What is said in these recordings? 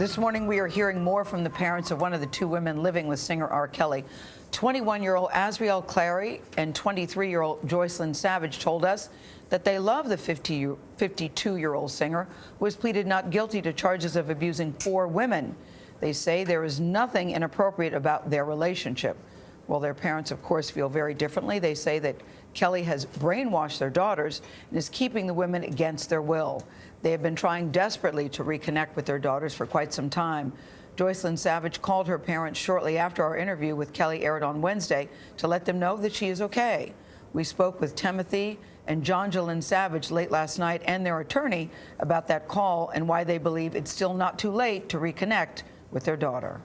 This morning, we are hearing more from the parents of one of the two women living with singer R. Kelly. 21-year-old Azriel Clary and 23-year-old Joycelyn Savage told us that they love the 52-year-old singer, who has pleaded not guilty to charges of abusing 4 women. They say there is nothing inappropriate about their relationship. While their parents, of course, feel very differently, they say that Kelly has brainwashed their daughters and is keeping the women against their will. They have been trying desperately to reconnect with their daughters for quite some time. Joycelyn Savage called her parents shortly after our interview with Kelly aired on Wednesday to let them know that she is okay. We spoke with Timothy and Jonjalyn Savage late last night and their attorney about that call and why they believe it's still not too late to reconnect with their daughter.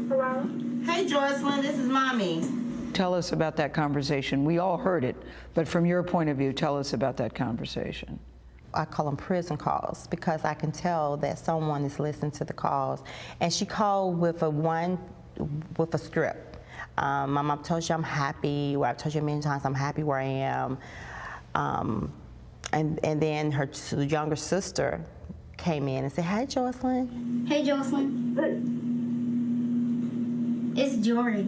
Hello? Hey, Joycelyn, this is Mommy. Tell us about that conversation. We all heard it, but from your point of view, tell us about that conversation. I call them prison calls because I can tell that someone is listening to the calls. And she called with a script. My mom told you I'm happy. Well, I've told you many times I'm happy where I am. And then her younger sister came in and said, "Hey, Joycelyn." Hey, Joycelyn. It's Jory.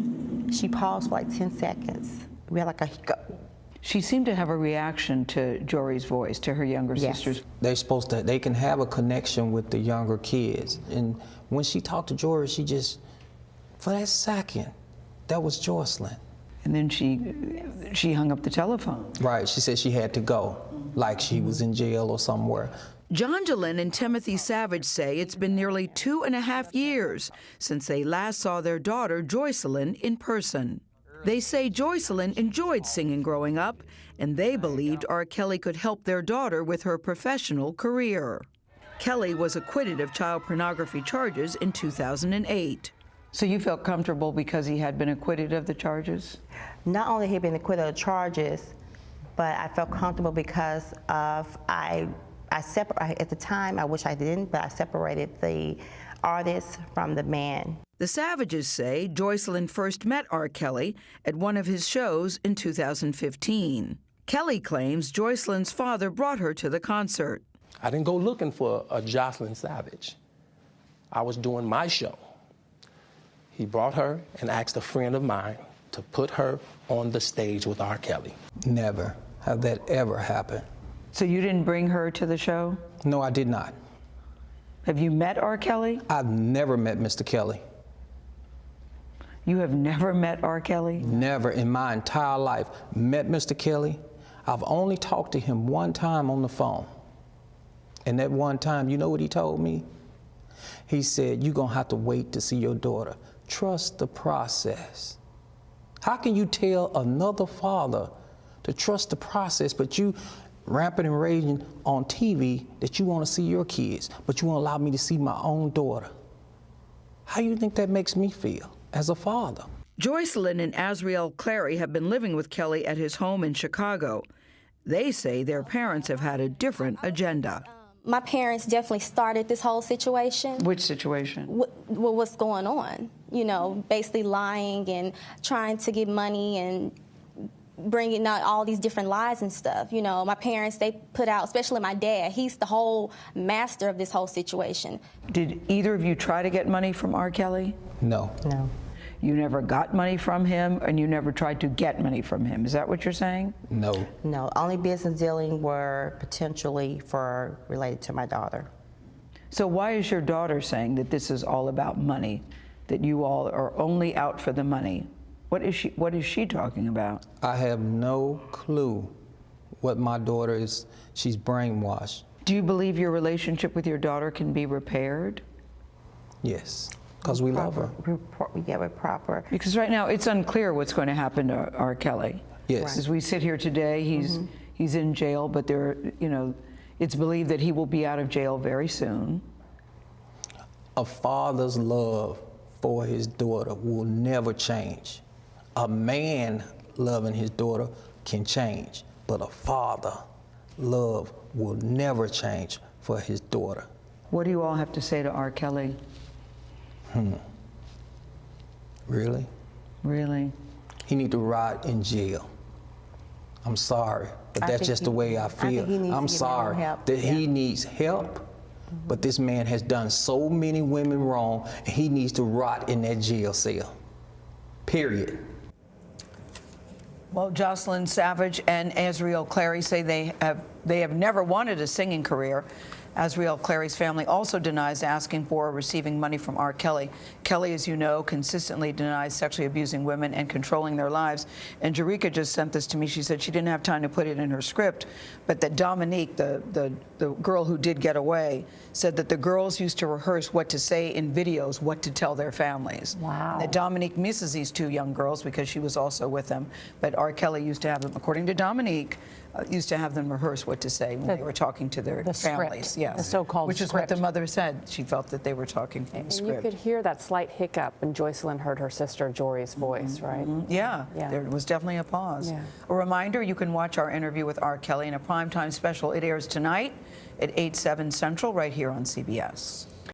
She paused for like 10 seconds. We had like a hiccup. She seemed to have a reaction to Jory's voice, to her younger sisters. They can have a connection with the younger kids. And when she talked to Jory, she just, for that second, that was Joycelyn. And then she hung up the telephone. Right, she said she had to go, like she was in jail or somewhere. Jonjalyn and Timothy Savage say it's been nearly 2.5 years since they last saw their daughter, Joycelyn, in person. They say Joycelyn enjoyed singing growing up, and they believed R. Kelly could help their daughter with her professional career. Kelly was acquitted of child pornography charges in 2008. So you felt comfortable because he had been acquitted of the charges? Not only had he been acquitted of charges, but I felt comfortable because of at the time, I wish I didn't, but I separated the artist from the man. The Savages say Joycelyn first met R. Kelly at one of his shows in 2015. Kelly claims Joycelyn's father brought her to the concert. I didn't go looking for a Joycelyn Savage. I was doing my show. He brought her and asked a friend of mine to put her on the stage with R. Kelly. Never have that ever happened. So you didn't bring her to the show? No, I did not. Have you met R. Kelly? I've never met Mr. Kelly. You have never met R. Kelly? Never in my entire life met Mr. Kelly. I've only talked to him one time on the phone. And that one time, you know what he told me? He said, "You're gonna have to wait to see your daughter. Trust the process." How can you tell another father to trust the process, but you rampant and raging on TV that you want to see your kids, but you won't allow me to see my own daughter? How do you think that makes me feel as a father? Joycelyn and Azriel Clary have been living with Kelly at his home in Chicago. They say their parents have had a different agenda. My parents definitely started this whole situation. Which situation? What's going on? You know, basically lying and trying to get money and bringing out all these different lies and stuff. You know, my parents, they put out, especially my dad, he's the whole master of this whole situation. Did either of you try to get money from R. Kelly? No. No. You never got money from him, and you never tried to get money from him. Is that what you're saying? No. No, only business dealing were potentially related to my daughter. So why is your daughter saying that this is all about money, that you all are only out for the money? What is she talking about? I have no clue what my daughter is. She's brainwashed. Do you believe your relationship with your daughter can be repaired? Yes, because we love her. We give it proper. Because right now it's unclear what's going to happen to R. Kelly. Yes. As we sit here today, he's in jail, but it's believed that he will be out of jail very soon. A father's love for his daughter will never change. A man loving his daughter can change, but a father love will never change for his daughter. What do you all have to say to R. Kelly? Really? Really? He need to rot in jail. I'm sorry, but that's just the way I feel. he needs I'm to get more sorry help. that he needs help, But this man has done so many women wrong, and he needs to rot in that jail cell. Period. Well, Jocelyn Savage and Azriel Clary say they have never wanted a singing career. Azriel Clary's family also denies asking for or receiving money from R. Kelly. Kelly, as you know, consistently denies sexually abusing women and controlling their lives. And Jerika just sent this to me. She said she didn't have time to put it in her script, but that Dominique, the girl who did get away, said that the girls used to rehearse what to say in videos, what to tell their families. Wow. That Dominique misses these two young girls because she was also with them. But R. Kelly used to have them, according to Dominique, used to have them rehearse what to say when they were talking to their families. Script, Yes, the so-called which is what the script. mother said. She felt that they were talking from the And script. you could hear that slight hiccup when Joycelyn heard her sister Jory's voice, right? Yeah, Yeah. there was definitely a pause. Yeah. A reminder, you can watch our interview with R. Kelly in a primetime special. It airs tonight at 8/7 Central right here on CBS.